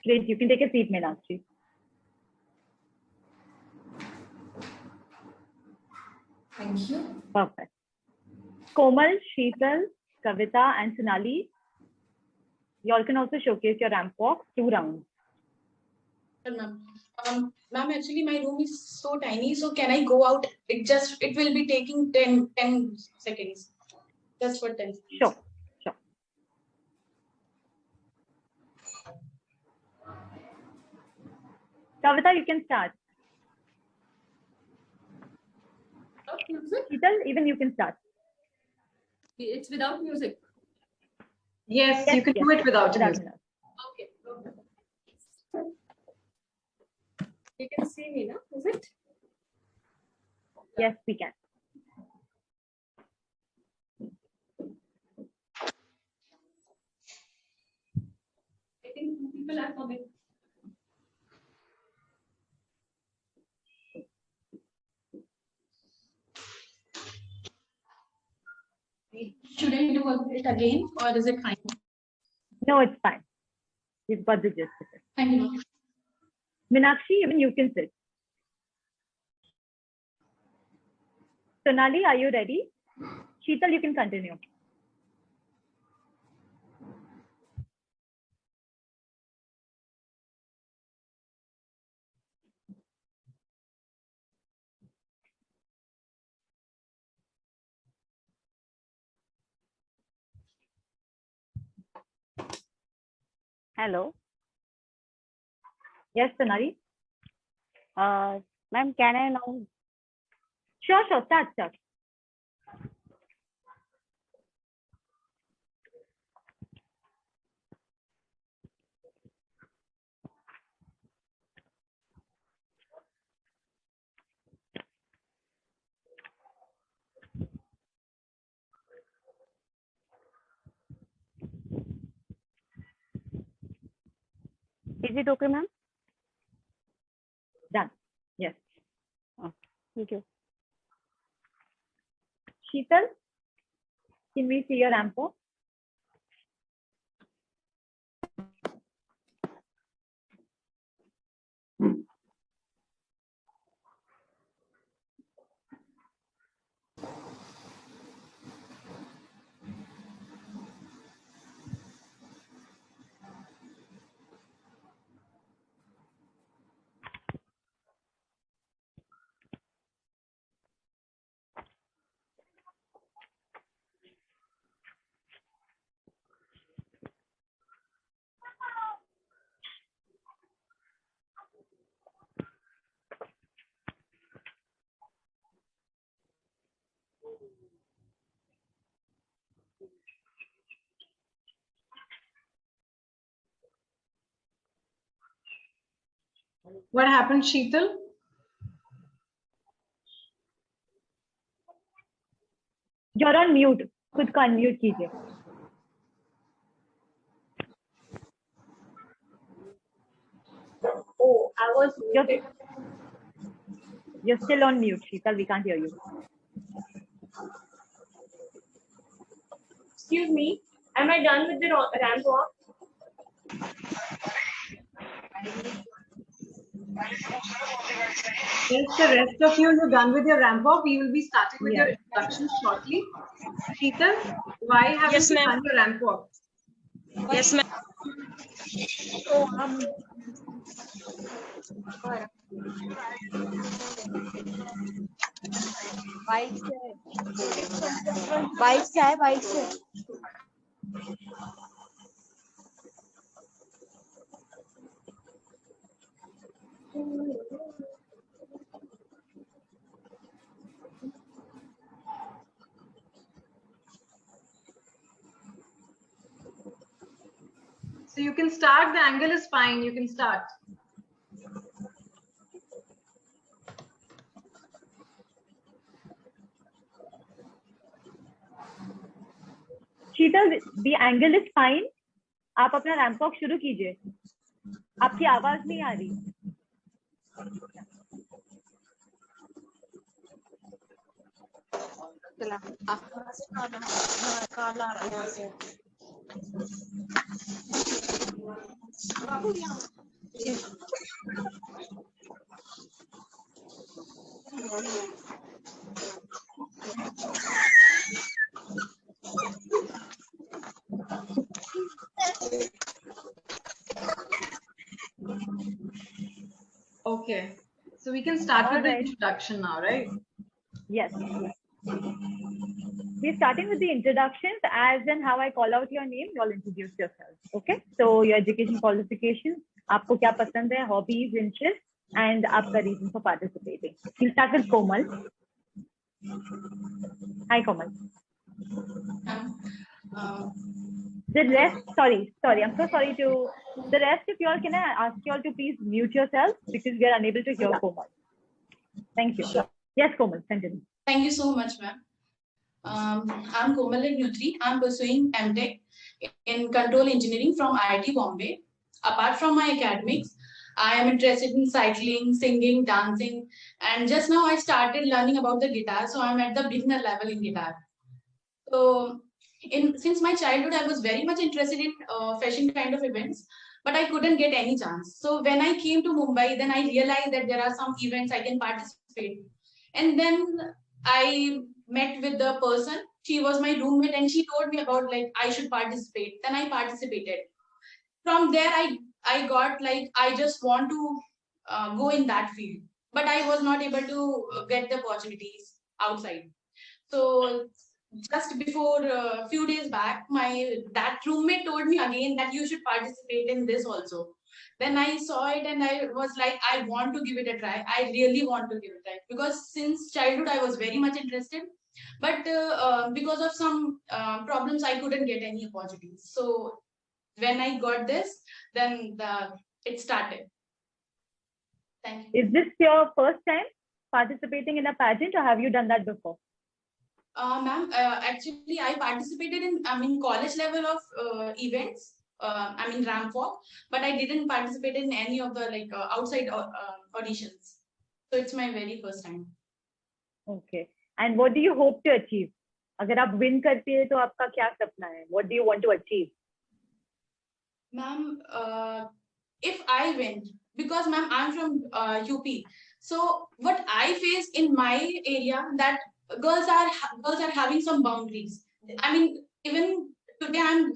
Great. You can take a seat, Meenakshi. Thank you. Perfect. Komal, Sheetal, Kavita, and Sonali, you all can also showcase your ramp walk 2 rounds. Ma'am, actually my room is so tiny, so can I go out? It will be taking 10 seconds. Just for 10 seconds. Sure. Kavita, you can start. Sheetal, even you can start. It's without music. Yes, you can do it without music. Okay. You can see me now, is it? Yes, we can. I think people are coming. Should I do it again or is it fine? No, it's fine. You've got the gist of it. Thank you. Meenakshi, even you can sit. Sonali, are you ready? Sheetal, you can continue. Hello. Yes, Sonali. Ma'am, can I now? Sure, start. Is it okay, ma'am? Done. Yes. Oh, thank you. Sheetal, can we see your ramp walk? What happened, Sheetal? You're on mute. खुद को unmute कीजिए. Oh, I was muted. You're still on mute, Sheetal. We can't hear you. Excuse me. Am I done with the ramp walk? Yes, the rest of you are done with your ramp walk. We will be starting with your introduction shortly. Sheetal, why haven't you done your ramp walk? Yes, ma'am. Bike से है bike से. So you can start. The angle is fine. You can start. Sheetal, the angle is fine. आप अपना ramp walk शुरू कीजिए. आपकी आवाज नहीं आ रही. Okay, so we can start with the Alright. introduction now, right? Yes. We're starting with the introductions. As in how I call out your name, you'll introduce yourself. Okay. So your education qualifications, आपको क्या पसंद है, hobbies, interests, and आपका reason for participating. We'll start with Komal. Hi, Komal. The rest, sorry, I'm so sorry to the rest. If you all, can I ask you all to please mute yourself because we are unable to hear Komal. Thank you. Sure. Yes, Komal, continue. Thank you so much, ma'am. I'm Komal Nutri. I'm pursuing MTech in Control Engineering from IIT Bombay. Apart from my academics, I am interested in cycling, singing, dancing, and just now I started learning about the guitar. So I'm at the beginner level in guitar. So since my childhood, I was very much interested in fashion kind of events, but I couldn't get any chance. So when I came to Mumbai, then I realized that there are some events I can participate. And then I met with the person. She was my roommate and she told me about like I should participate. Then I participated. From there, I got like I just want to go in that field, but I was not able to get the opportunities outside. So just before a few days back, that roommate told me again that you should participate in this also. Then I saw it and I was like, I want to give it a try. I really want to give it a try because since childhood I was very much interested, but because of some problems I couldn't get any opportunities. So when I got this, then it started. Thank you. Is this your first time participating in a pageant or have you done that before? Ma'am, actually, I participated in college level of events. Ramp walk, but I didn't participate in any of the outside auditions. So it's my very first time. Okay. And what do you hope to achieve? अगर आप win करती है तो आपका क्या सपना है? What do you want to achieve? Ma'am, if I win, because ma'am, I'm from UP. So what I face in my area that girls are having some boundaries. I mean, even today I'm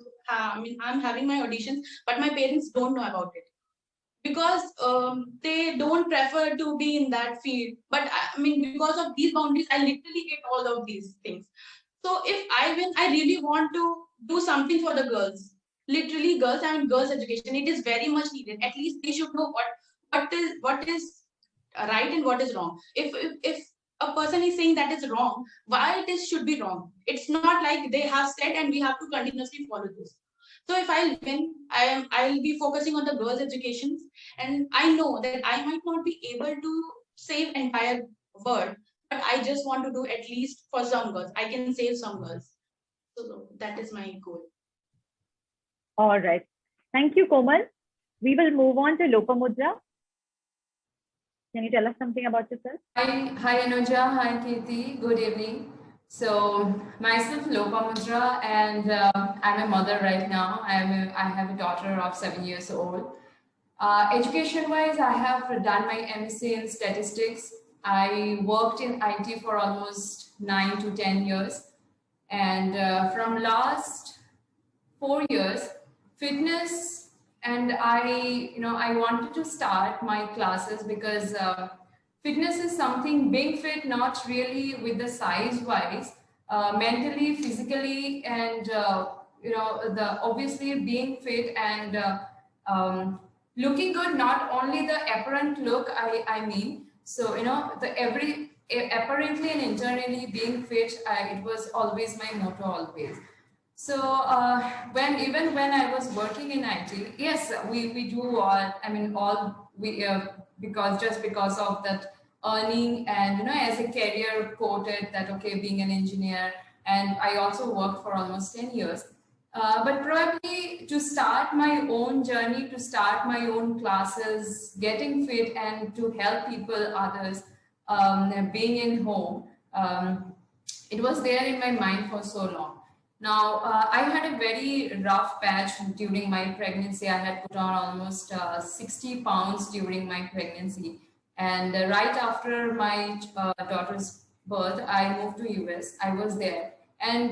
having my auditions, but my parents don't know about it because they don't prefer to be in that field. But I mean, because of these boundaries, I literally get all of these things. So if I win, I really want to do something for the girls. Literally, girls education. It is very much needed. At least they should know what is right and what is wrong. If a person is saying that is wrong, why it should be wrong? It's not like they have said and we have to continuously follow this. So if I win, I'll be focusing on the girls' education, and I know that I might not be able to save entire world, but I just want to do at least for some girls. I can save some girls. So that is my goal. All right. Thank you, Komal. We will move on to Lopamudra. Can you tell us something about yourself? Hi Anuja, hi Kirti, good evening. So myself Lopamudra and I'm a mother right now. I have a daughter of 7 years old. Education-wise, I have done my MSc in statistics. I worked in IT for almost 9 to 10 years. And from last 4 years, fitness, and I wanted to start my classes because fitness is something, being fit, not really with the size wise, mentally, physically, and obviously being fit and looking good, not only the apparent look, I mean, so apparently and internally being fit, it was always my motto always. So when I was working in IT, yes, we do all, because of that earning and as a career quoted that okay, being an engineer, and I also worked for almost 10 years. But probably to start my own journey, to start my own classes, getting fit and to help people, others, being in home, it was there in my mind for so long. Now, I had a very rough patch during my pregnancy. I had put on almost 60 pounds during my pregnancy. And right after my daughter's birth, I moved to US. I was there. And,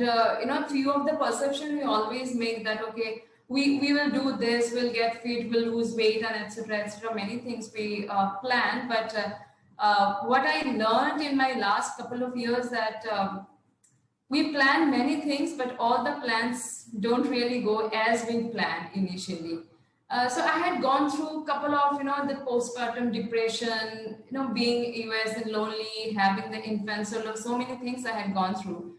few of the perception we always make that, okay, we will do this, we'll get fit, we'll lose weight, and etc. etc. Many things we plan. But what I learned in my last couple of years that we plan many things, but all the plans don't really go as we planned initially. So I had gone through a couple of, the postpartum depression, being US and lonely, having the infant, so many things I had gone through.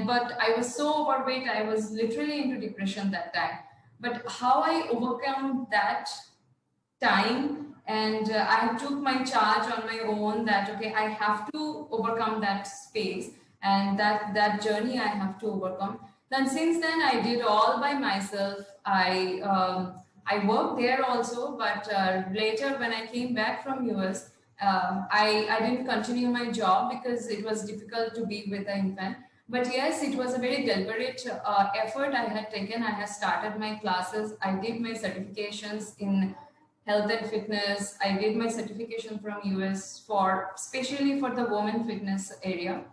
But I was so overweight, I was literally into depression that time. But how I overcome that time, and I took my charge on my own that, okay, I have to overcome that space, and that journey I have to overcome. Then since then I did all by myself. I worked there also, but later when I came back from US, I didn't continue my job because it was difficult to be with the infant. But yes, it was a very deliberate effort I had taken. I had started my classes. I did my certifications in health and fitness. I did my certification from US for especially for the women fitness area.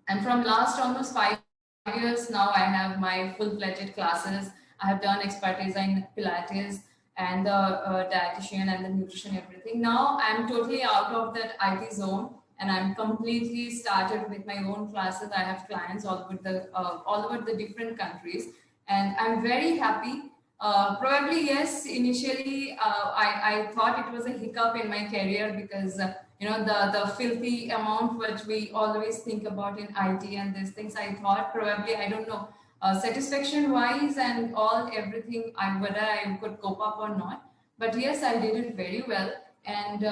And from last almost 5 years now, I have my full-fledged classes. I have done expertise in Pilates and the dietitian and the nutrition, everything. Now I'm totally out of that IT zone, and I'm completely started with my own classes. I have clients all over the different countries, and I'm very happy. Probably yes, initially I thought it was a hiccup in my career because the filthy amount which we always think about in IT and these things. I thought probably, I don't know, satisfaction wise and all everything, whether I could cope up or not. But yes, I did it very well. And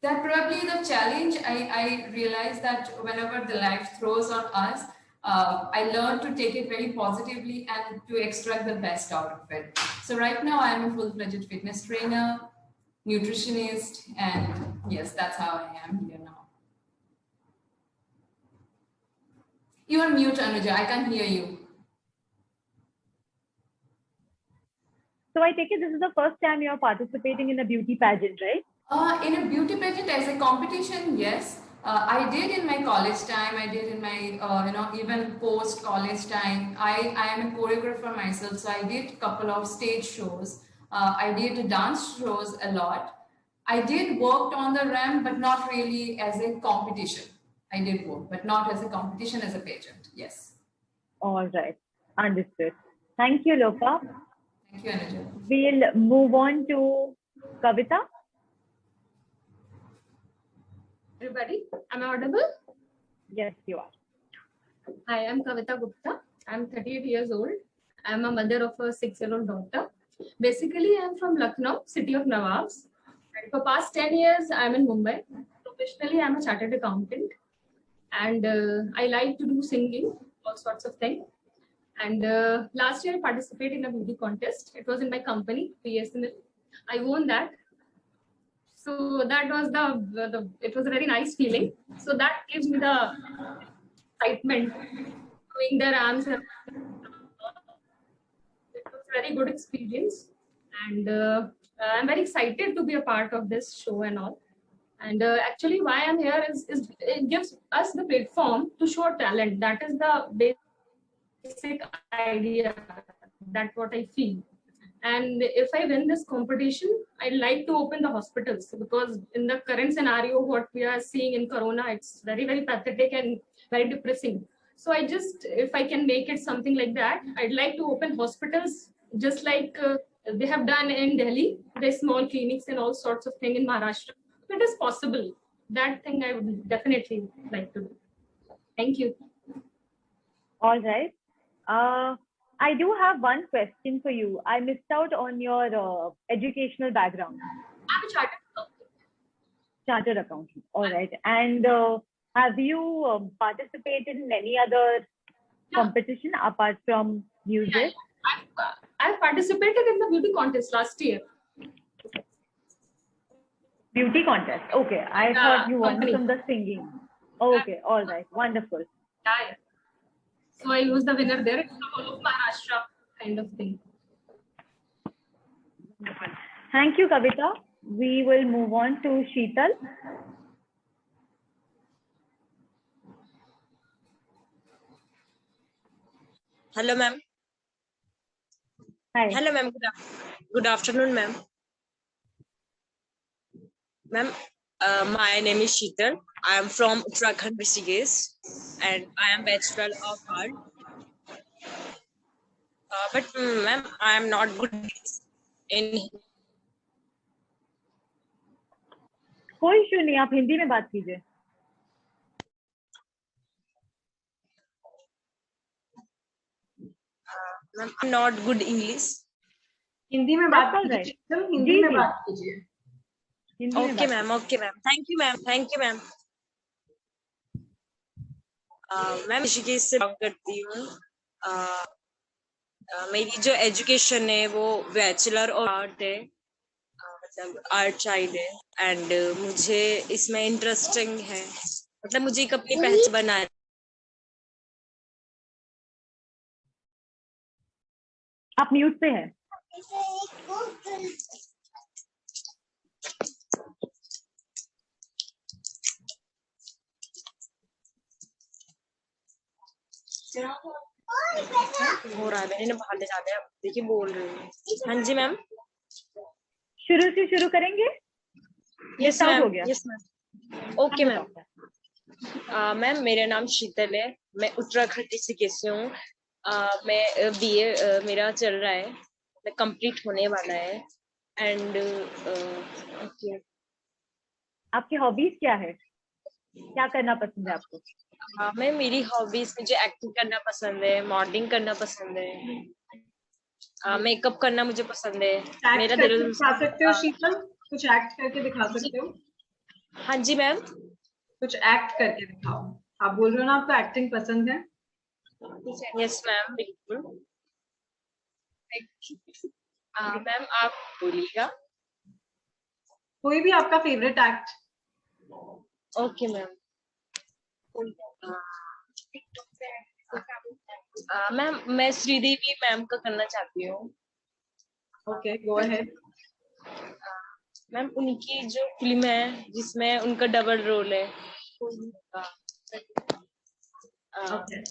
that probably the challenge, I realized that whenever the life throws on us, I learned to take it very positively and to extract the best out of it. So right now I'm a full-fledged fitness trainer, nutritionist, and yes, that's how I am here now. You are mute, Anuja. I can't hear you. So I take it this is the first time you're participating in a beauty pageant, right? In a beauty pageant as a competition, yes. I did in my college time. I did in my, even post-college time. I am a choreographer myself, so I did a couple of stage shows. I did dance shows a lot. I did work on the ramp, but not really as a competition. I did work, but not as a competition, as a pageant. Yes. All right. Understood. Thank you, Loka. Thank you, Anuja. We'll move on to Kavita. Everybody, am I audible? Yes, you are. Hi, I'm Kavita Gupta. I'm 38 years old. I'm a mother of a 6-year-old daughter. Basically, I'm from Lucknow, city of Nawabs. And for past 10 years, I'm in Mumbai. Professionally, I'm a chartered accountant. And I like to do singing, all sorts of things. And last year, I participated in a beauty contest. It was in my company, BSNL. I won that. So that was it was a very nice feeling. So that gives me the excitement, doing the ramps. It was a very good experience. And I'm very excited to be a part of this show and all. And actually why I'm here is it gives us the platform to show talent. That is the basic idea. That's what I feel. And if I win this competition, I'd like to open the hospitals, because in the current scenario, what we are seeing in Corona, it's very, very pathetic and very depressing. So if I can make it something like that, I'd like to open hospitals just like they have done in Delhi, the small clinics and all sorts of things in Maharashtra. If it is possible, that thing I would definitely like to do. Thank you. All right. I do have one question for you. I missed out on your educational background. I'm a chartered accountant. Chartered accountant. All right. And have you participated in any other competition apart from music? I've participated in the beauty contest last year. Beauty contest. Okay. I thought you won from the singing. Okay. All right. Wonderful. Yeah. So I was the winner there. It's the whole of Maharashtra kind of thing. Thank you, Kavita. We will move on to Sheetal. Hello, ma'am. Hi. Hello, ma'am. Good afternoon, ma'am. Ma'am, my name is Sheetal. I am from Uttarakhand, Rishikesh, and I am Bachelor of Art. But, ma'am, I am not good in. कोई issue नहीं, आप हिंदी में बात कीजिए. Ma'am, I'm not good English. Hindi में बात That's all कीजिए right. शीतल, हिंदी जी, में जी. बात कीजिए. हिंदी में Okay, बात ma'am. Okay, ma'am. Thank you, ma'am. Thank you, ma'am. मैं ऋषिकेश से बात करती हूँ. मेरी जो एजुकेशन है वो बैचलर ऑफ आर्ट है, मतलब आर्ट साइड है, एंड मुझे इसमें इंटरेस्टिंग है, मतलब मुझे एक अपनी पहचान बनानी. आप म्यूट पे हैं. हो रहा है, मैंने बाहर ले जाते हैं. देखिए बोल रही हूँ. हाँ जी मैम. शुरू से शुरू करेंगे. Yes start ma'am. हो गया. Yes ma'am. Okay ma'am. Ma'am मेरा नाम शीतल है, मैं उत्तराखंड ऋषिकेश से हूँ. मैं बीए मेरा चल रहा है, मतलब कंप्लीट होने वाला है. एंड आपकी हॉबीज क्या है? क्या करना पसंद है आपको? मैं मेरी हॉबीज मुझे एक्टिंग करना पसंद है, मॉडलिंग करना पसंद है, मेकअप करना मुझे पसंद है. एक्ट करके दिखा सकते हो शीतल? कुछ एक्ट करके दिखा सकते हो? हाँ जी मैम. कुछ एक्ट करके दिखाओ. आप बोल रहे हो ना आपको एक्टिंग पसंद है? यस मैम, बिल्कुल. मैम आप बोलिएगा. कोई भी आपका favourite act. Okay ma'am. Ma'am मैं श्रीदेवी मैम का करना चाहती हूँ. Okay, go ahead. मैम उनकी जो फिल्म है जिसमें उनका डबल रोल है. ओके.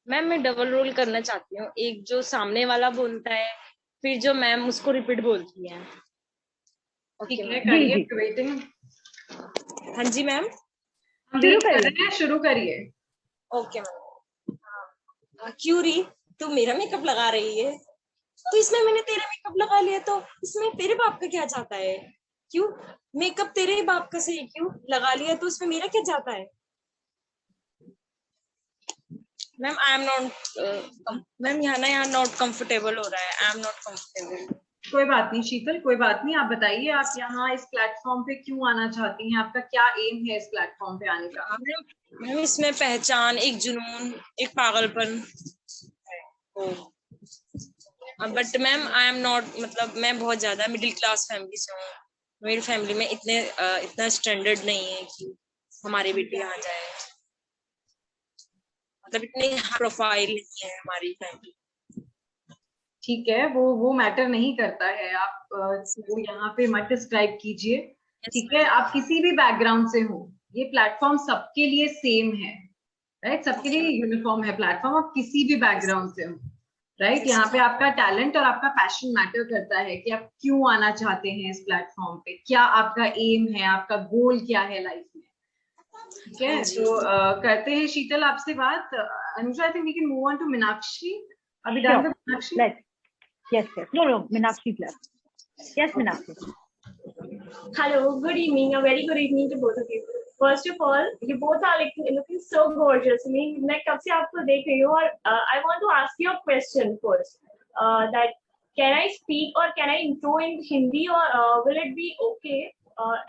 मैम मैं डबल रोल करना चाहती हूँ. एक जो सामने वाला बोलता है, फिर जो मैम उसको रिपीट बोलती है. ठीक ओके है, मैम. करिए. जी. वेटिंग. हाँ जी मैम. हम शुरू वेट कर करिए. रहे हैं, शुरू करिए. Okay ma'am. क्यों री तू मेरा मेकअप लगा रही है? तो इसमें मैंने तेरा मेकअप लगा लिया, तो इसमें तेरे बाप का क्या जाता है? क्यों मेकअप तेरे बाप का से क्यों लगा लिया, तो इसमें मेरा क्या जाता है? Ma'am I am not. Ma'am यहाँ नॉट कंफर्टेबल हो रहा है. I am not comfortable. कोई बात नहीं शीतल, कोई बात नहीं. आप बताइए आप यहाँ इस प्लेटफॉर्म पे क्यों आना चाहती हैं? आपका क्या एम है इस प्लेटफॉर्म पे आने का? मैम इसमें पहचान, एक जुनून, एक पागलपन है. But ma'am I am not, मतलब मैं बहुत ज्यादा मिडिल क्लास फैमिली से हूँ. मेरी फैमिली में इतना स्टैंडर्ड नहीं है कि हमारी बेटी यहाँ जाए, मतलब इतनी प्रोफाइल नहीं है हमारी फैमिली. ठीक है, वो मैटर नहीं करता है. आप वो यहाँ पे मत डिस्क्राइब कीजिए. ठीक है, आप किसी भी बैकग्राउंड से हो, ये प्लेटफॉर्म सबके लिए सेम है. राइट, सबके लिए यूनिफॉर्म है प्लेटफॉर्म. आप किसी भी बैकग्राउंड से हो, राइट. यहाँ पे आपका टैलेंट और आपका पैशन मैटर करता है कि आप क्यों आना चाहते हैं इस प्लेटफॉर्म पे, क्या आपका एम है, आपका गोल क्या है लाइफ में. ठीक है, तो करते हैं शीतल आपसे बात. Anuja, I think we can move on to Meenakshi. अभी done with Meenakshi? Yes. No, Meenakshi class. Yes, Meenakshi. Hello, good evening. A very good evening to both of you. First of all, you both are looking so gorgeous. मैं कब से आपको देख रही हूँ, और I want to ask you a question first. That can I speak or can I intro in Hindi, or will it be okay?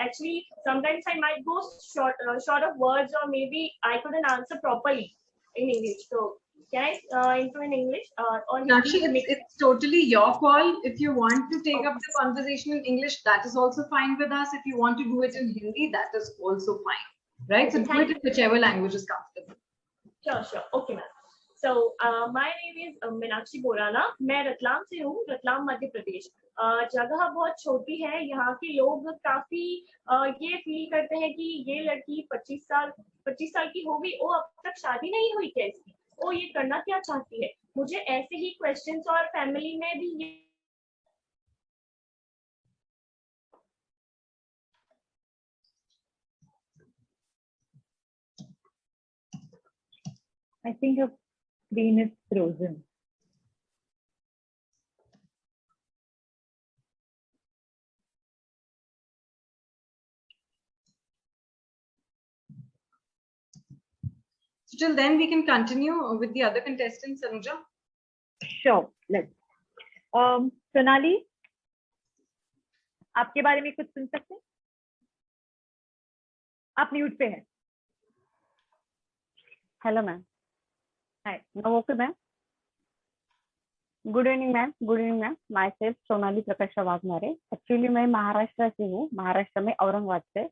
Actually, sometimes I might go short of words, or maybe I couldn't answer properly in English. So Can I intro in English or Nakshi, Hindi? it's totally your call. If you want to take up the conversation in English, that is also fine with us. If you want to do it in Hindi, that is also fine. Right? So do it in whichever language is comfortable. Sure. Okay, ma'am. So my name is Meenakshi Borana. मैं रतलाम से हूँ, रतलाम मध्य प्रदेश. जगह बहुत छोटी है. यहाँ के लोग काफी ये फील करते हैं कि ये लड़की 25 साल की हो गई, वो अब तक शादी नहीं हुई क्या इसकी, वो ये करना क्या चाहती है. मुझे ऐसे ही क्वेश्चंस और फैमिली में भी ये I think your screen is frozen. So till then, we can continue with the other contestants, Anuja. Sure, let's. Sonali, आपके बारे में कुछ सुन सकते हैं? आप म्यूट पे हैं. Hello ma'am. Hi. Okay ma'am. Good evening ma'am. Good evening ma'am. My self Sonali Prakash Waghmare. Actually मैं महाराष्ट्र से हूँ, महाराष्ट्र में औरंगाबाद से.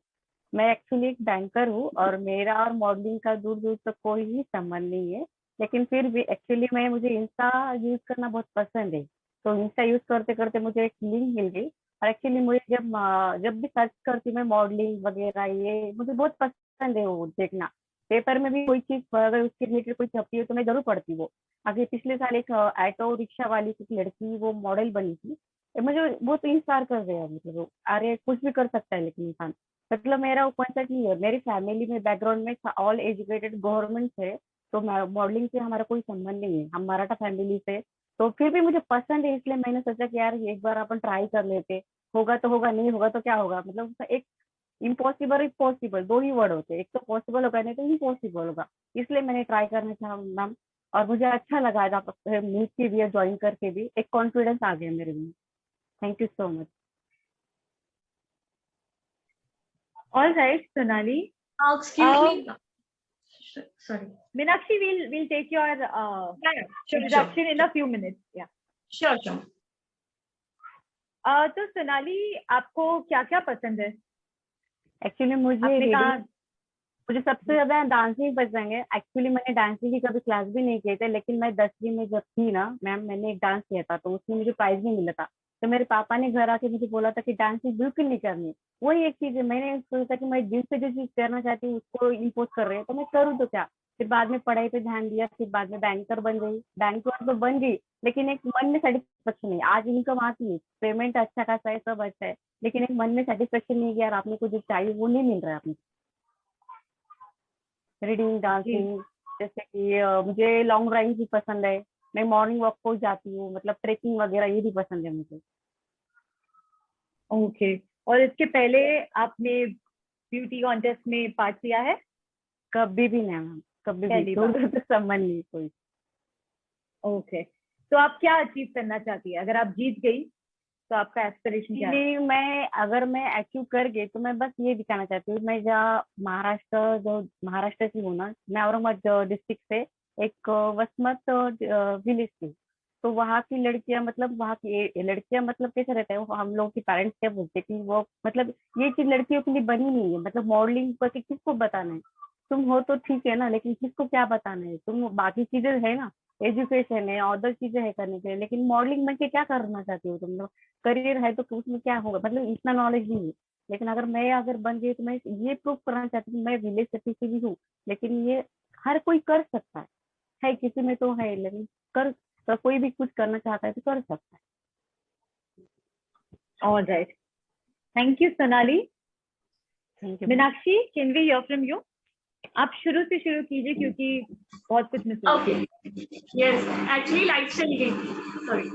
मैं एक्चुअली एक बैंकर हूँ और मेरा और मॉडलिंग का दूर दूर तक कोई ही संबंध नहीं है, लेकिन फिर भी एक्चुअली मुझे इंस्टा यूज करना बहुत पसंद है. तो इंस्टा यूज करते करते मुझे एक लिंक मिल गई और एक्चुअली मुझे जब भी सर्च करती मैं मॉडलिंग वगैरह, ये मुझे बहुत पसंद है वो देखना. पेपर में भी कोई चीज अगर उसके रिलेटेड कोई छपी हो तो मैं जरूर पढ़ती वो. आगे पिछले साल एक ऑटो रिक्शा वाली एक लड़की वो मॉडल बनी थी, मुझे बहुत इंस्पायर कर रहा है. मतलब अरे कुछ भी कर सकता है लेकिन इंसान. मतलब मेरा वो कॉन्सेप्ट नहीं है. मेरी फैमिली में बैकग्राउंड में ऑल एजुकेटेड गवर्नमेंट है, तो मॉडलिंग से हमारा कोई संबंध नहीं है. हम मराठा फैमिली से, तो फिर भी मुझे पसंद है, इसलिए मैंने सोचा कि यार एक बार अपन ट्राई कर लेते. होगा तो होगा, नहीं होगा तो क्या होगा. मतलब एक इम्पॉसिबल पॉसिबल दो ही वर्ड होते हैं, एक तो पॉसिबल होगा नहीं तो इम्पॉसिबल होगा. इसलिए मैंने ट्राई करना चाहा मैम, और मुझे अच्छा लगा आप मीट के भी ज्वाइन करके भी एक कॉन्फिडेंस आ गया मेरे में. Thank you so much. All right, Sonali. excuse me. Sorry. Meenakshi, we'll take your introduction in a few minutes. Yeah. Sure. तो सोनाली, आपको क्या क्या पसंद है? एक्चुअली मुझे सबसे ज्यादा डांसिंग पसंद है. एक्चुअली मैंने डांसिंग की कभी क्लास भी नहीं किए थे, लेकिन मैं 10वीं में जब थी ना मैम, मैंने एक डांस किया था, तो उसमें मुझे प्राइज भी मिला था. तो मेरे पापा ने घर आके मुझे बोला था कि डांसिंग बिल्कुल नहीं करनी. वही एक चीज है, मैंने सोचा कि मैं दिल से जो चीज करना चाहती हूँ उसको इम्पोज कर रहे हैं तो मैं करूँ तो क्या. फिर बाद में पढ़ाई पे ध्यान दिया, फिर बाद में बैंकर बन गई. बैंकर तो बन गई, लेकिन एक मन में सेटिस्फेक्शन नहीं. आज इनकम आती है, पेमेंट अच्छा खासा है, सब अच्छा है, लेकिन एक मन में सेटिस्फेक्शन नहीं कि यार आपने को जो चाहिए वो नहीं मिल रहा है आपने. रीडिंग, डांसिंग, जैसे कि मुझे लॉन्ग ड्राइव भी पसंद है. मैं मॉर्निंग वॉक को जाती हूँ, मतलब ट्रेकिंग वगैरह ये भी पसंद है मुझे. ओके. और इसके पहले आपने ब्यूटी कॉन्टेस्ट में पार्ट लिया है? कभी भी नहीं मैम, कभी भी. तो संबंध नहीं कोई. ओके. तो आप क्या अचीव करना चाहती है? अगर आप जीत गई तो आपका एस्पिरेशन क्या है? अगर मैं अचीव कर गई तो मैं बस ये दिखाना चाहती हूँ, मैं जहाँ महाराष्ट्र से हूँ ना, मैं औरंगाबाद डिस्ट्रिक्ट से एक वसमत विलेज थी. तो वहाँ की लड़कियां, मतलब वहाँ की लड़कियां मतलब कैसे रहते हैं, हम लोग की पेरेंट्स क्या बोलते हैं कि वो मतलब ये चीज लड़कियों के लिए बनी नहीं है. मतलब मॉडलिंग करके किसको बताना है? तुम हो तो ठीक है ना, लेकिन किसको क्या बताना है? तुम बाकी चीजें है ना, एजुकेशन है, अदर चीजें है करने के लिए, लेकिन मॉडलिंग में क्या करना चाहती हो तुम लोग? करियर है तो उसमें क्या होगा? मतलब इतना नॉलेज नहीं है. लेकिन अगर बन गई तो मैं ये प्रूव करना चाहती हूँ मैं विलेज से भी हूँ, लेकिन ये हर कोई कर सकता है. किसी में तो है, लेकिन तो कोई भी कुछ करना चाहता है तो कर सकता है. All right. Thank you, Sonali. Thank you. Meenakshi, can we hear from you? आप शुरू से शुरू कीजिए क्योंकि बहुत कुछ मिस हो Okay. Yes. Actually, लाइट चली गई थी. Sorry.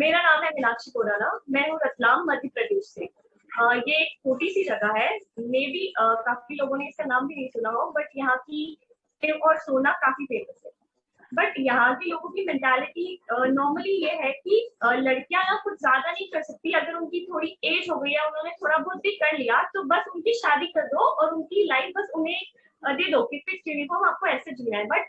मेरा नाम है मीनाक्षी बोराना. मैं हूँ रतलाम मध्य प्रदेश से. ये एक छोटी सी जगह है. मे बी काफी लोगों ने इसका नाम भी नहीं सुना हो, बट यहाँ की सेव और सोना काफी फेमस है. बट यहाँ के लोगों की मेंटालिटी नॉर्मली ये है कि लड़कियां ना कुछ ज्यादा नहीं कर सकती. अगर उनकी थोड़ी एज हो गई है, उन्होंने थोड़ा बहुत भी कर लिया, तो बस उनकी शादी कर दो और उनकी लाइफ बस उन्हें दे दो कि फिक्स यूनिफॉर्म आपको ऐसे जीना है। बट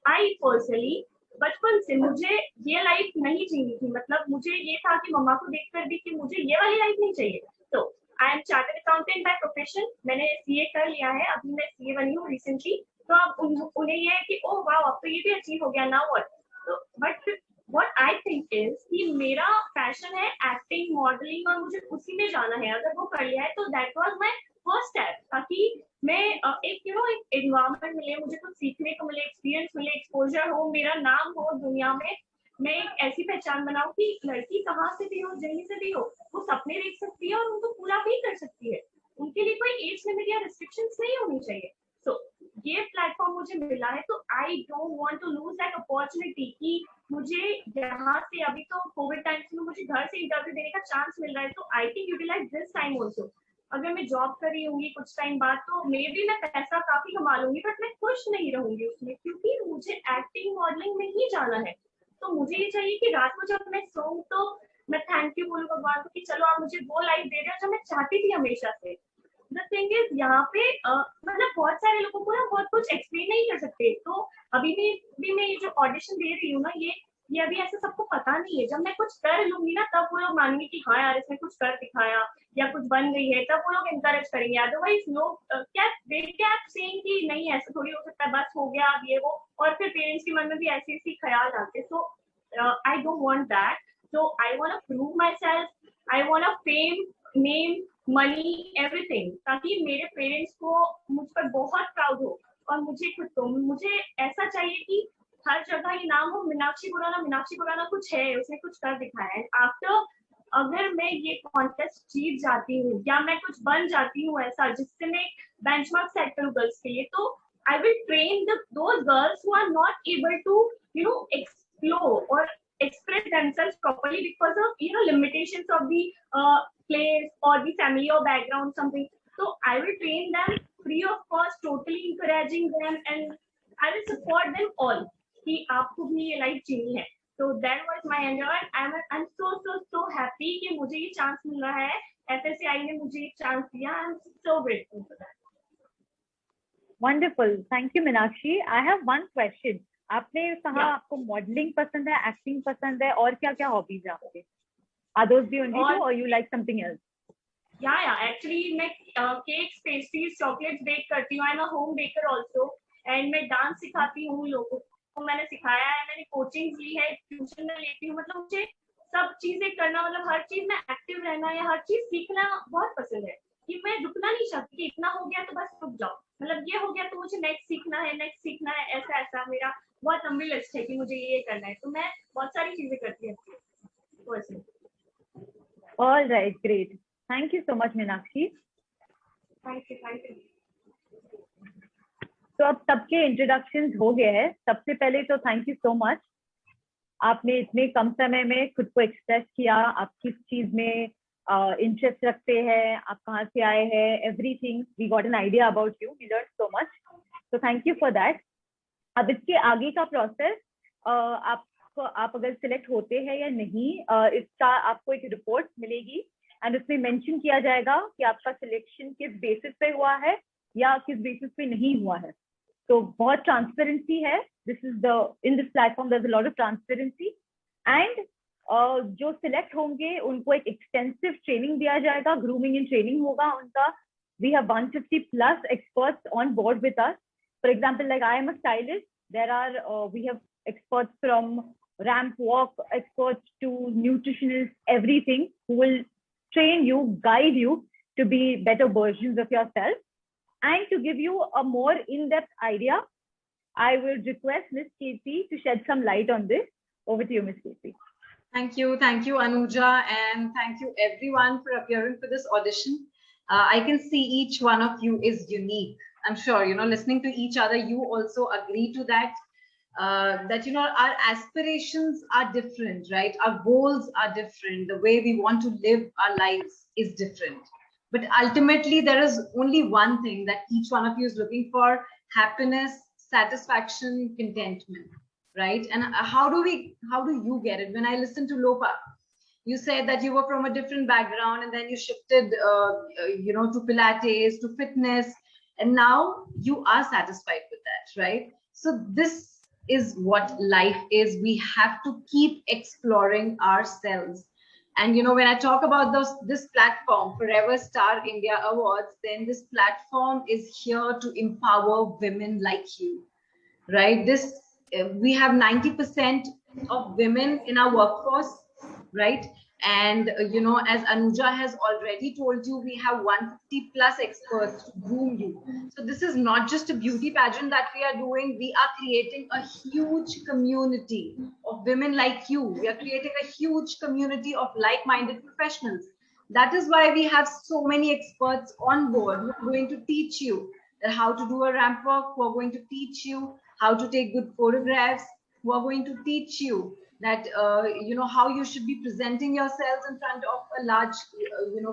आई पर्सनली बचपन से मुझे ये लाइफ नहीं चाहिए थी, मतलब मुझे ये था कि मम्मा को देखकर भी कि मुझे ये वाली लाइफ नहीं चाहिए। तो I am chartered accountant by profession, मैंने सीए कर लिया है, अभी मैं सीए बनी हूँ रिसेंटली। तो अब उन्हें ये है कि ओ वाह अब तो ये भी अचीव हो गया ना व्हाट। तो but what I think is कि मेरा पैशन है एक्टिंग मॉडलिंग और मुझे उसी में जाना है। अगर वो कर लिया है तो that was my first step, ताकि मैं एक एक एनवायरनमेंट मिले, मुझे कुछ सीखने को मिले, एक्सपीरियंस मिले, एक्सपोजर हो, मेरा नाम हो दुनिया में, मैं एक ऐसी पहचान बनाऊं कि लड़की कहाँ से भी हो, कहीं से भी हो, वो सपने देख सकती है और उनको पूरा भी कर सकती है। उनके लिए कोई एज लिमिट या रिस्ट्रिक्शंस नहीं होनी चाहिए। तो ये प्लेटफॉर्म मुझे मिला है, तो I don't want to lose that opportunity कि मुझे यहाँ से, अभी तो कोविड टाइम्स में मुझे घर से इंटरव्यू देने का चांस मिल रहा है, तो I can utilize this time also. अगर मैं जॉब कर रही होंगी कुछ टाइम बाद तो मे भी मैं पैसा काफी कमा लूंगी, बट मैं खुश नहीं रहूंगी उसमें, क्योंकि मुझे एक्टिंग मॉडलिंग में ही जाना है। तो मुझे ये चाहिए कि रात को जब मैं सोऊं तो मैं थैंक यू बोलूं भगवान को कि चलो आप मुझे वो लाइफ दे रहे हो जो मैं चाहती थी हमेशा से। द थिंग इज यहाँ पे मतलब बहुत सारे लोगों को ना बहुत कुछ एक्सप्लेन नहीं कर सकते। तो अभी भी मैं ये जो ऑडिशन दे रही हूँ ना, ये अभी ऐसे सबको पता नहीं है। जब मैं कुछ कर लूंगी ना तब वो लोग मानेंगे कि हाँ यार इसने कुछ कर दिखाया या कुछ बन गई है, तब वो लोग एनकरेज करेंगे। अदरवाइज लोग क्या सेइंग कि नहीं ऐसा थोड़ी हो सकता है, बस हो गया अब ये वो, और फिर पेरेंट्स के मन में भी ऐसे ऐसे ख्याल आते। So I don't want that. So I want to prove myself, I want fame, name, money, everything, ताकि मेरे पेरेंट्स को मुझ पर बहुत प्राउड हो और मुझे खुद को, मुझे ऐसा चाहिए कि हर जगह ये नाम हो मीनाक्षी खुराना कुछ है, उसने कुछ कर दिखाया है। आफ्टर अगर मैं ये कॉन्टेस्ट जीत जाती हूँ या मैं कुछ बन जाती हूँ ऐसा जिससे मैं बेंचमार्क सेट करूँ गर्ल्स के लिए, तो I will train those girls who are not able to explore और express themselves properly because of limitations of the place or the family or background something. So I will train them free of cost, totally encouraging them, and I will support them all कि आपको भी ये life जीनी है। So that was my endeavor. I'm so happy कि मुझे ये chance मिल रहा है, FSCI ने मुझे ये चांस दिया। I'm so grateful for that. Wonderful. Thank you, Meenakshi. I have one question. आपने कहा आपको मॉडलिंग पसंद है, एक्टिंग पसंद है, और क्या क्या हॉबीज है आपके? Are those the only two or you like something else? Yeah. Actually, मैं cakes, pastries, chocolates bake करती हूँ. I'm a home baker also. And मैं डांस सिखाती हूँ लोगों को, मैंने सिखाया है, मैंने कोचिंग ली है, ट्यूशन में लेती हूँ। मतलब मुझे सब चीजें करना, मतलब हर चीज में एक्टिव रहना या हर चीज सीखना बहुत पसंद है कि मैं रुकना नहीं चाहती कि इतना हो गया तो बस रुक जाओ, मतलब ये हो गया तो मुझे नेक्स्ट सीखना है, ऐसा मेरा बहुत लंबी लिस्ट है कि मुझे ये करना है। तो मैं बहुत सारी चीजें करती हूँ। All right, great. Thank you so much, Meenakshi. Thank you. तो अब सबके इंट्रोडक्शंस हो गए हैं। सबसे पहले तो थैंक यू सो मच, आपने इतने कम समय में खुद को एक्सप्रेस किया, आप किस चीज में इंटरेस्ट रखते हैं, आप कहाँ से आए हैं, everything we got an idea about you, we learn so much, तो थैंक यू फॉर दैट। अब इसके आगे का प्रोसेस, आप अगर सिलेक्ट होते हैं या नहीं, इसका आपको एक रिपोर्ट मिलेगी एंड उसमें मेंशन किया जाएगा कि आपका सिलेक्शन किस बेसिस पे हुआ है या किस बेसिस पे नहीं हुआ है। तो बहुत ट्रांसपेरेंसी है, in this platform there is a lot of transparency and जो सिलेक्ट होंगे उनको एक एक्सटेंसिव ट्रेनिंग दिया जाएगा, ग्रूमिंग एंड ट्रेनिंग होगा उनका। We have 150+ experts on board with us. For example, like I am a stylist, we have experts from ramp walk experts to nutritionists, everything, who will train you, guide you to be better versions of yourself. And to give you a more in-depth idea, I will request Ms. Kirti to shed some light on this. Over to you, Ms. Kirti. Thank you, Anuja, and thank you everyone for appearing for this audition. I can see each one of you is unique. I'm sure, listening to each other, you also agree to that. That, our aspirations are different, right? Our goals are different. The way we want to live our lives is different. But ultimately, there is only one thing that each one of you is looking for: happiness, satisfaction, contentment, right? And how do you get it? When I listen to Lopa, you said that you were from a different background and then you shifted, to Pilates, to fitness. and now you are satisfied with that, right? So this is what life is. We have to keep exploring ourselves. And when I talk about this platform, Forever Star India Awards, then this platform is here to empower women like you, right? We have 90% of women in our workforce, right? And as Anuja has already told you, we have 150 plus experts to groom you. So this is not just a beauty pageant that we are doing. We are creating a huge community of women like you. We are creating a huge community of like-minded professionals. That is why we have so many experts on board who are going to teach you that how to do a ramp walk, who are going to teach you how to take good photographs, who are going to teach you that how you should be presenting yourselves in front of a large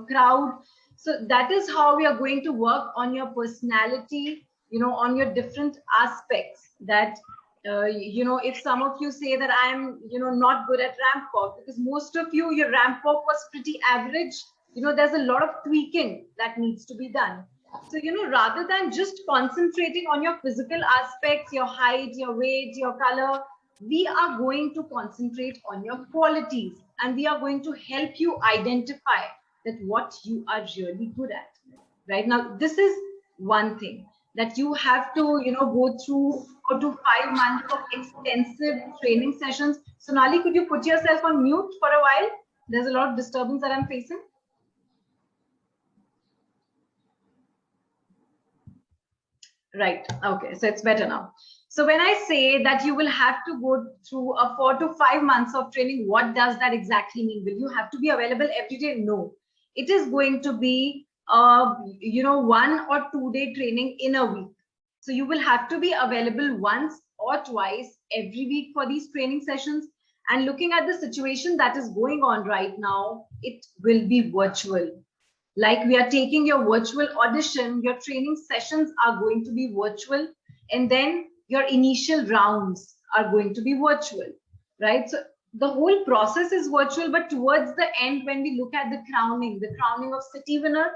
crowd. So that is how we are going to work on your personality, on your different aspects. That if some of you say that I'm not good at ramp walk, because most of you, your ramp walk was pretty average, there's a lot of tweaking that needs to be done. So rather than just concentrating on your physical aspects, your height, your weight, your color, we are going to concentrate on your qualities, and we are going to help you identify that what you are really good at. Right now, this is one thing that you have to go through 4 to 5 months of extensive training sessions. Sonali, could you put yourself on mute for a while? There's a lot of disturbance that I'm facing. Right. Okay. So it's better now. So when I say that you will have to go through a 4 to 5 months of training, what does that exactly mean? Will you have to be available every day? No. It is going to be, 1 or 2 day training in a week. So you will have to be available once or twice every week for these training sessions. And looking at the situation that is going on right now, it will be virtual. Like we are taking your virtual audition, your training sessions are going to be virtual, and then your initial rounds are going to be virtual, right? So the whole process is virtual, but towards the end, when we look at the crowning of city winner,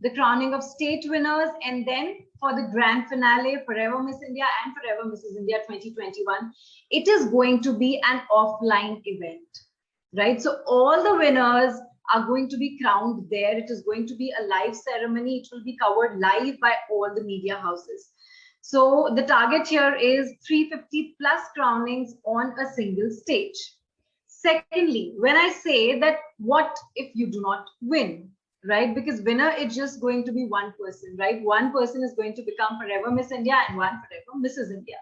the crowning of state winners, and then for the grand finale, Forever Miss India and Forever Mrs. India 2021, it is going to be an offline event, right? So all the winners are going to be crowned there. It is going to be a live ceremony. It will be covered live by all the media houses. So the target here is 350 plus crownings on a single stage. Secondly, when I say that what if you do not win, right? Because winner is just going to be one person, right? One person is going to become Forever Miss India and one Forever Mrs. India.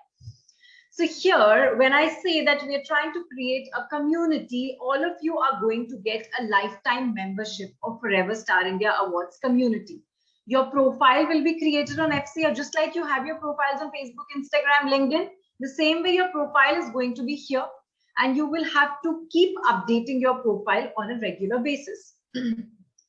So here, when I say that we are trying to create a community, all of you are going to get a lifetime membership of Forever Star India Awards community. Your profile will be created on FCR, just like you have your profiles on Facebook, Instagram, LinkedIn. The same way your profile is going to be here, and you will have to keep updating your profile on a regular basis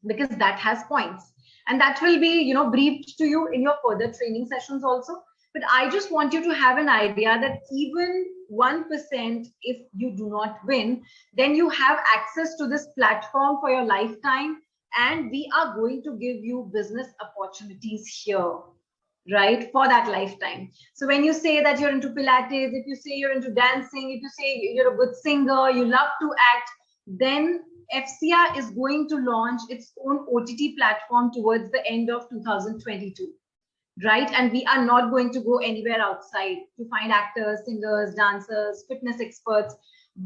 because that has points, and that will be, briefed to you in your further training sessions also. But I just want you to have an idea that even 1%, if you do not win, then you have access to this platform for your lifetime. And we are going to give you business opportunities here, right, for that lifetime. So when you say that you're into Pilates, if you say you're into dancing, if you say you're a good singer, you love to act, then FCR is going to launch its own OTT platform towards the end of 2022. Right? And we are not going to go anywhere outside to find actors, singers, dancers, fitness experts.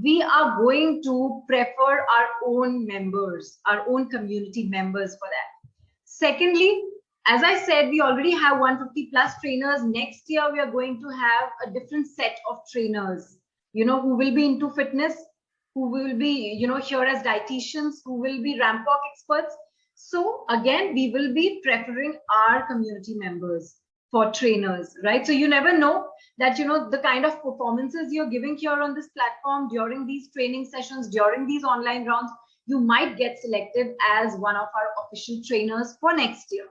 We are going to prefer our own members, our own community members for that. Secondly, as I said, we already have 150 plus trainers. Next year, we are going to have a different set of trainers, who will be into fitness, who will be, here as dietitians, who will be ramp walk experts. So again, we will be preferring our community members for trainers, right? So you never know that, the kind of performances you're giving here on this platform during these training sessions, during these online rounds, you might get selected as one of our official trainers for next year,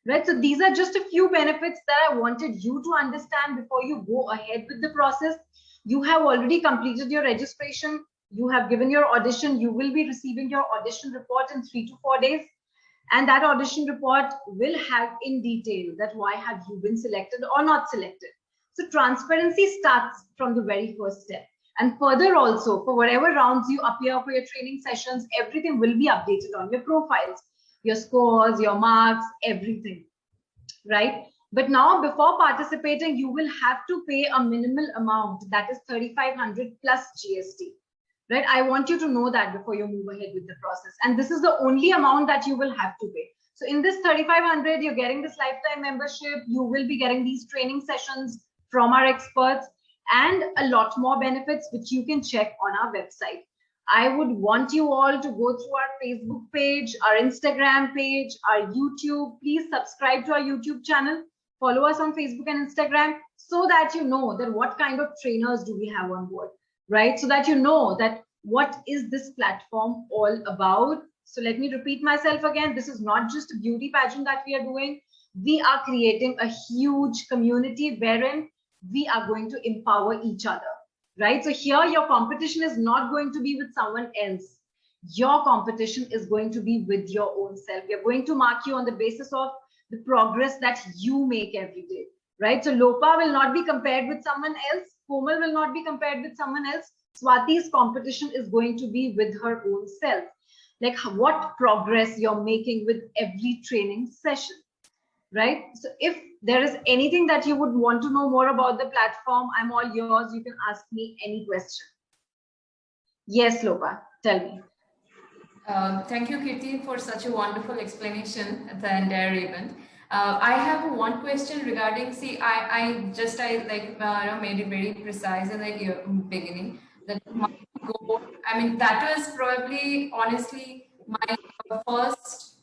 right? So these are just a few benefits that I wanted you to understand before you go ahead with the process. You have already completed your registration. You have given your audition. You will be receiving your audition report in 3 to 4 days. And that audition report will have in detail that why have you been selected or not selected. So transparency starts from the very first step. And further also, for whatever rounds you appear for your training sessions, everything will be updated on your profiles, your scores, your marks, everything, right? But now before participating, you will have to pay a minimal amount, that is 3,500 plus GST, right? I want you to know that before you move ahead with the process. And this is the only amount that you will have to pay. So in this 3,500, you're getting this lifetime membership. You will be getting these training sessions from our experts and a lot more benefits, which you can check on our website. I would want you all to go through our Facebook page, our Instagram page, our YouTube. Please subscribe to our YouTube channel. Follow us on Facebook and Instagram so that you know that what kind of trainers do we have on board, right? So that you know that what is this platform all about. So let me repeat myself again. This is not just a beauty pageant that we are doing. We are creating a huge community wherein we are going to empower each other, right? So here your competition is not going to be with someone else. Your competition is going to be with your own self. We are going to mark you on the basis of the progress that you make every day, right? So Lopa will not be compared with someone else. Komal will not be compared with someone else. Swati's competition is going to be with her own self. Like what progress you're making with every training session, right? So if there is anything that you would want to know more about the platform, I'm all yours. You can ask me any question. Yes, Lopa, tell me. Thank you, Kirti, for such a wonderful explanation at the entire event. I have one question regarding, see, I made it very precise in the beginning that my goal, I mean, that was probably, honestly, my first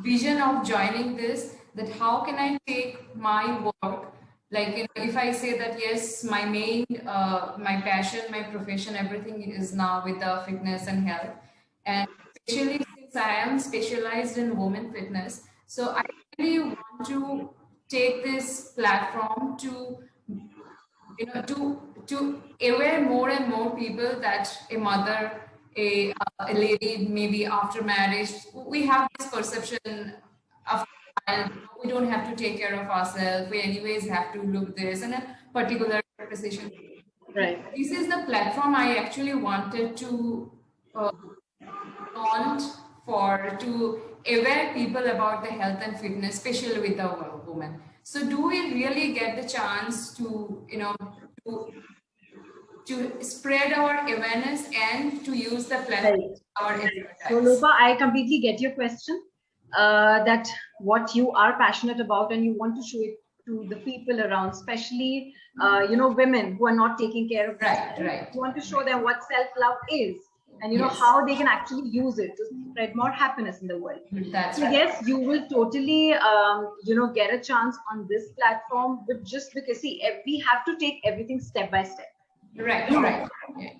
vision of joining this, that how can I take my work, like, you know, if I say that, yes, my main, my passion, my profession, everything is now with the fitness and health. And especially since I am specialized in women fitness, so I really want to take this platform to, you know, to aware more and more people that a mother, a lady, maybe after marriage, we have this perception of we don't have to take care of ourselves. We anyways have to look this in a particular position. Right. This is the platform I actually wanted to launch for, to aware people about the health and fitness, especially with the women. So do we really get the chance to, you know, to spread our awareness and to use the platform? Right. So Lopa, I completely get your question. That what you are passionate about and you want to show it to the people around, especially you know, women who are not taking care of themselves. Right. You want to show them what self-love is, and you know, Yes. how they can actually use it to spread more happiness in the world. That's So right. yes, you will totally you know, get a chance on this platform, but just because, see, we have to take everything step by step. Right. Yeah.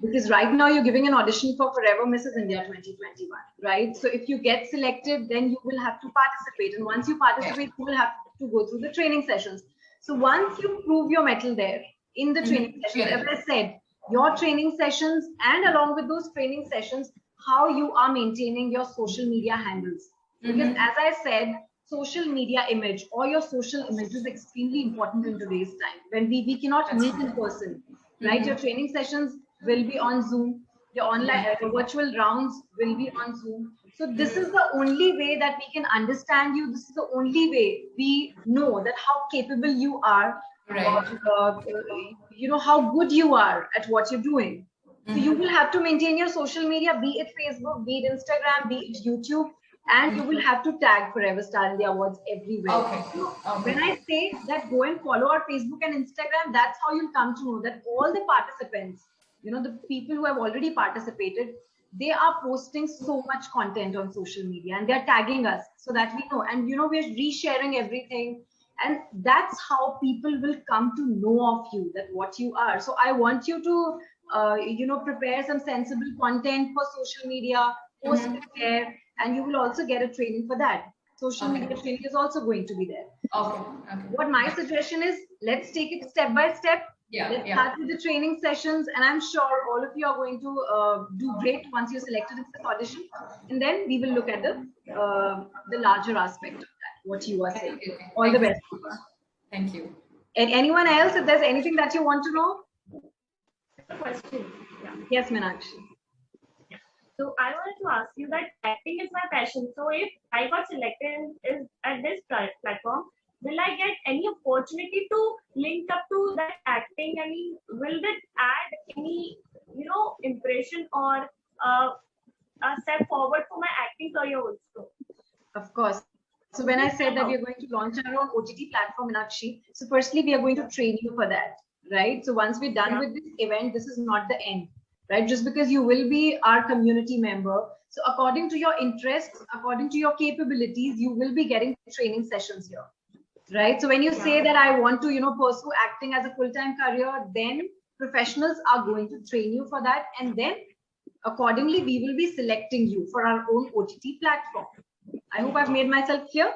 Because right now you're giving an audition for Forever Mrs. India 2021, right? So if you get selected, then you will have to participate. And once you participate, you will have to go through the training sessions. So once you prove your mettle there in the training sessions, as I said, your training sessions, and along with those training sessions, how you are maintaining your social media handles. Because as I said, social media image or your social image is extremely important in today's time when we cannot meet in person. Right, your training sessions will be on Zoom, your online virtual rounds will be on Zoom. So this is the only way that we can understand you. This is the only way we know that how capable you are, you know, how good you are at what you're doing. So you will have to maintain your social media, be it Facebook, be it Instagram, be it YouTube, and you will have to tag Forever Star India Awards everywhere. When I say that go and follow our Facebook and Instagram, that's how you'll come to know that all the participants, you know, the people who have already participated, they are posting so much content on social media and they're tagging us so that we know. And, you know, we're resharing everything. And that's how people will come to know of you, that what you are. So I want you to, you know, prepare some sensible content for social media, post it there. And you will also get a training for that. Social media training is also going to be there. What my suggestion is, let's take it step by step. Let's start with the training sessions, and I'm sure all of you are going to do great once you're selected in this audition. And then we will look at the larger aspect of that, what you are saying. All the best. Thank you. And anyone else, if there's anything that you want to know? Question. Yes, Meenakshi. So I wanted to ask you that acting is my passion. So if I got selected at this platform, will I get any opportunity to link up to that acting? I mean, will that add any, impression or a step forward for my acting career also? Of course. So when I said that we are going to launch our own OTT platform, Meenakshi, so firstly, we are going to train you for that, right? So once we're done with this event, this is not the end, right? Just because you will be our community member. So according to your interests, according to your capabilities, you will be getting training sessions here, right? So when you say that I want to, pursue acting as a full-time career, then professionals are going to train you for that. And then accordingly, we will be selecting you for our own OTT platform. I hope I've made myself clear.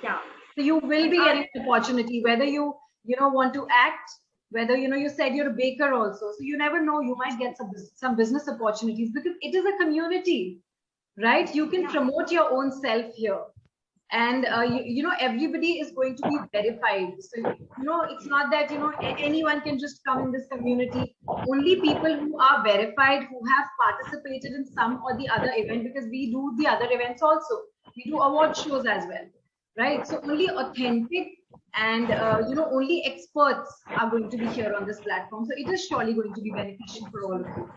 Yeah. So you will be getting an opportunity, whether you want to act, whether you said you're a baker also. So you never know, you might get some business opportunities because it is a community, right? You can promote your own self here, and everybody is going to be verified. So it's not that anyone can just come in this community. Only people who are verified, who have participated in some or the other event, because we do the other events also. We do award shows as well, right? So only authentic and only experts are going to be here on this platform. So it is surely going to be beneficial for all of you.